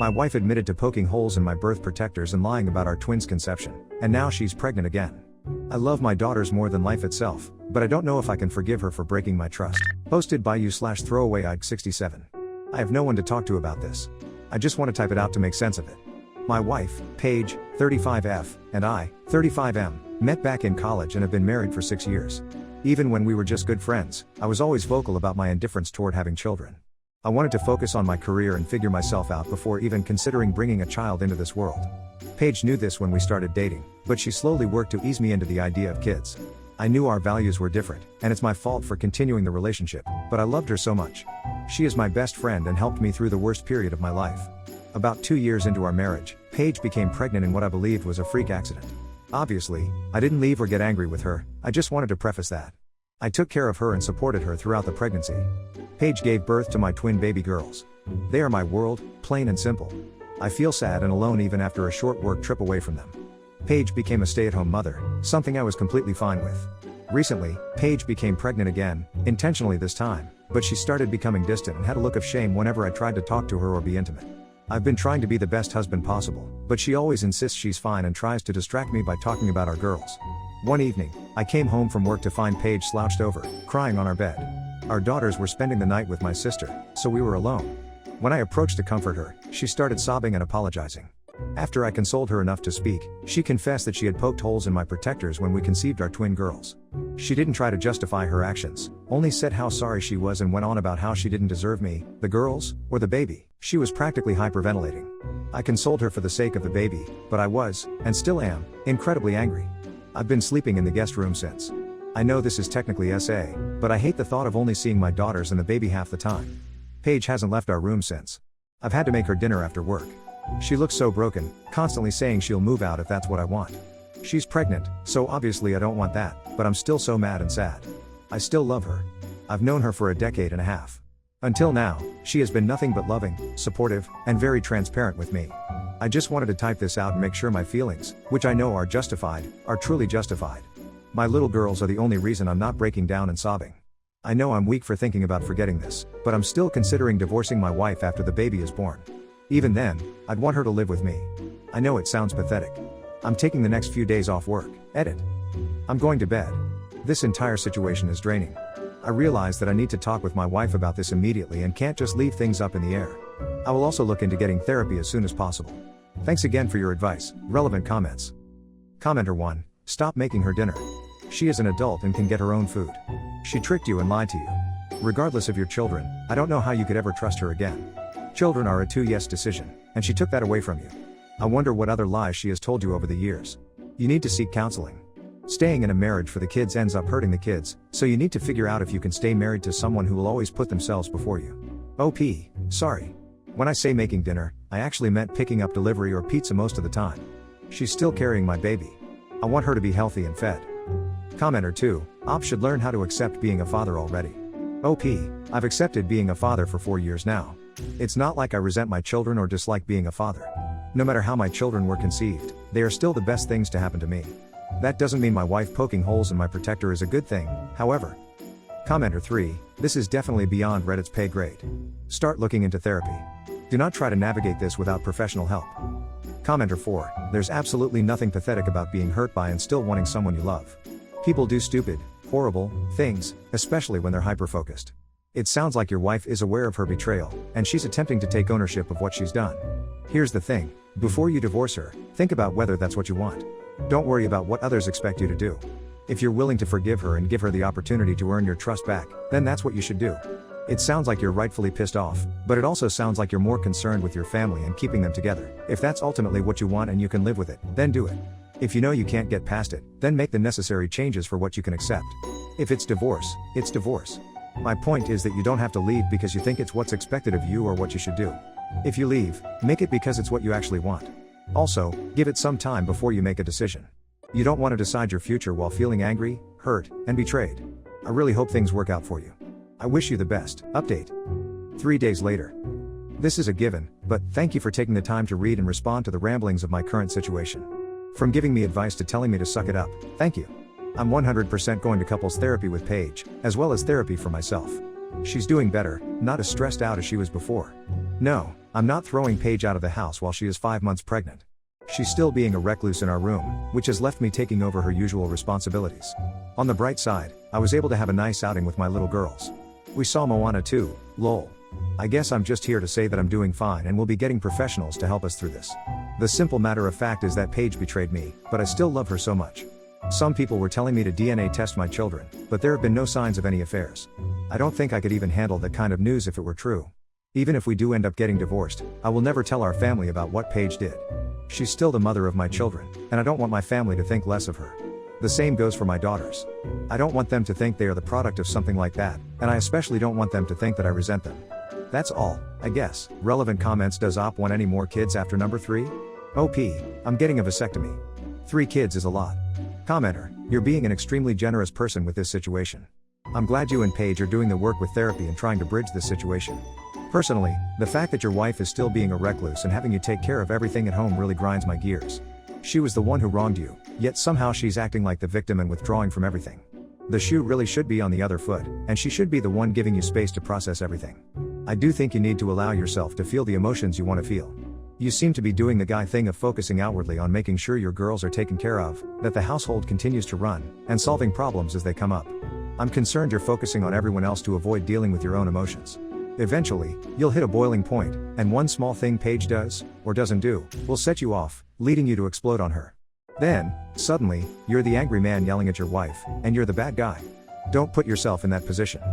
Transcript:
My wife admitted to poking holes in my birth protectors and lying about our twins' conception, and now she's pregnant again. I love my daughters more than life itself, but I don't know if I can forgive her for breaking my trust. Posted by you/throwaway-Ike67. I have no one to talk to about this. I just want to type it out to make sense of it. My wife, Paige, 35F, and I, 35M, met back in college and have been married for 6 years. Even when we were just good friends, I was always vocal about my indifference toward having children. I wanted to focus on my career and figure myself out before even considering bringing a child into this world. Paige knew this when we started dating, but she slowly worked to ease me into the idea of kids. I knew our values were different, and it's my fault for continuing the relationship, but I loved her so much. She is my best friend and helped me through the worst period of my life. About 2 years into our marriage, Paige became pregnant in what I believed was a freak accident. Obviously, I didn't leave or get angry with her, I just wanted to preface that. I took care of her and supported her throughout the pregnancy. Paige gave birth to my twin baby girls. They are my world, plain and simple. I feel sad and alone even after a short work trip away from them. Paige became a stay-at-home mother, something I was completely fine with. Recently, Paige became pregnant again, intentionally this time, but she started becoming distant and had a look of shame whenever I tried to talk to her or be intimate. I've been trying to be the best husband possible, but she always insists she's fine and tries to distract me by talking about our girls. One evening, I came home from work to find Paige slouched over, crying on our bed. Our daughters were spending the night with my sister, so we were alone. When I approached to comfort her, she started sobbing and apologizing. After I consoled her enough to speak, she confessed that she had poked holes in my protectors when we conceived our twin girls. She didn't try to justify her actions, only said how sorry she was and went on about how she didn't deserve me, the girls, or the baby. She was practically hyperventilating. I consoled her for the sake of the baby, but I was, and still am, incredibly angry. I've been sleeping in the guest room since. I know this is technically SA, but I hate the thought of only seeing my daughters and the baby half the time. Paige hasn't left our room since. I've had to make her dinner after work. She looks so broken, constantly saying she'll move out if that's what I want. She's pregnant, so obviously I don't want that, but I'm still so mad and sad. I still love her. I've known her for a decade and a half. Until now, she has been nothing but loving, supportive, and very transparent with me. I just wanted to type this out and make sure my feelings, which I know are justified, are truly justified. My little girls are the only reason I'm not breaking down and sobbing. I know I'm weak for thinking about forgetting this, but I'm still considering divorcing my wife after the baby is born. Even then, I'd want her to live with me. I know it sounds pathetic. I'm taking the next few days off work. Edit. I'm going to bed. This entire situation is draining. I realize that I need to talk with my wife about this immediately and can't just leave things up in the air. I will also look into getting therapy as soon as possible. Thanks again for your advice. Relevant comments. Commenter 1. Stop making her dinner. She is an adult and can get her own food. She tricked you and lied to you. Regardless of your children, I don't know how you could ever trust her again. Children are a 2-yes decision, and she took that away from you. I wonder what other lies she has told you over the years. You need to seek counseling. Staying in a marriage for the kids ends up hurting the kids, so you need to figure out if you can stay married to someone who will always put themselves before you. OP, sorry. When I say making dinner, I actually meant picking up delivery or pizza most of the time. She's still carrying my baby. I want her to be healthy and fed. Commenter 2, Op should learn how to accept being a father already. OP, I've accepted being a father for 4 years now. It's not like I resent my children or dislike being a father. No matter how my children were conceived, they are still the best things to happen to me. That doesn't mean my wife poking holes in my protector is a good thing, however. Commenter 3, this is definitely beyond Reddit's pay grade. Start looking into therapy. Do not try to navigate this without professional help. Commenter 4, there's absolutely nothing pathetic about being hurt by and still wanting someone you love. People do stupid, horrible things, especially when they're hyper-focused. It sounds like your wife is aware of her betrayal, and she's attempting to take ownership of what she's done. Here's the thing, before you divorce her, think about whether that's what you want. Don't worry about what others expect you to do. If you're willing to forgive her and give her the opportunity to earn your trust back, then that's what you should do. It sounds like you're rightfully pissed off, but it also sounds like you're more concerned with your family and keeping them together. If that's ultimately what you want and you can live with it, then do it. If you know you can't get past it, then make the necessary changes for what you can accept. If it's divorce, it's divorce. My point is that you don't have to leave because you think it's what's expected of you or what you should do. If you leave, make it because it's what you actually want. Also, give it some time before you make a decision. You don't want to decide your future while feeling angry, hurt, and betrayed. I really hope things work out for you. I wish you the best. Update. 3 days later. This is a given, but thank you for taking the time to read and respond to the ramblings of my current situation. From giving me advice to telling me to suck it up, thank you. I'm 100% going to couples therapy with Paige, as well as therapy for myself. She's doing better, not as stressed out as she was before. No, I'm not throwing Paige out of the house while she is 5 months pregnant. She's still being a recluse in our room, which has left me taking over her usual responsibilities. On the bright side, I was able to have a nice outing with my little girls. We saw Moana 2, lol. I guess I'm just here to say that I'm doing fine and we'll be getting professionals to help us through this. The simple matter of fact is that Paige betrayed me, but I still love her so much. Some people were telling me to DNA test my children, but there have been no signs of any affairs. I don't think I could even handle that kind of news if it were true. Even if we do end up getting divorced, I will never tell our family about what Paige did. She's still the mother of my children, and I don't want my family to think less of her. The same goes for my daughters. I don't want them to think they are the product of something like that, and I especially don't want them to think that I resent them. That's all, I guess. Relevant comments. Does Op want any more kids after number 3? OP, I'm getting a vasectomy. 3 kids is a lot. Commenter, you're being an extremely generous person with this situation. I'm glad you and Paige are doing the work with therapy and trying to bridge this situation. Personally, the fact that your wife is still being a recluse and having you take care of everything at home really grinds my gears. She was the one who wronged you, yet somehow she's acting like the victim and withdrawing from everything. The shoe really should be on the other foot, and she should be the one giving you space to process everything. I do think you need to allow yourself to feel the emotions you want to feel. You seem to be doing the guy thing of focusing outwardly on making sure your girls are taken care of, that the household continues to run, and solving problems as they come up. I'm concerned you're focusing on everyone else to avoid dealing with your own emotions. Eventually, you'll hit a boiling point, and one small thing Paige does, or doesn't do, will set you off, leading you to explode on her. Then, suddenly, you're the angry man yelling at your wife, and you're the bad guy. Don't put yourself in that position.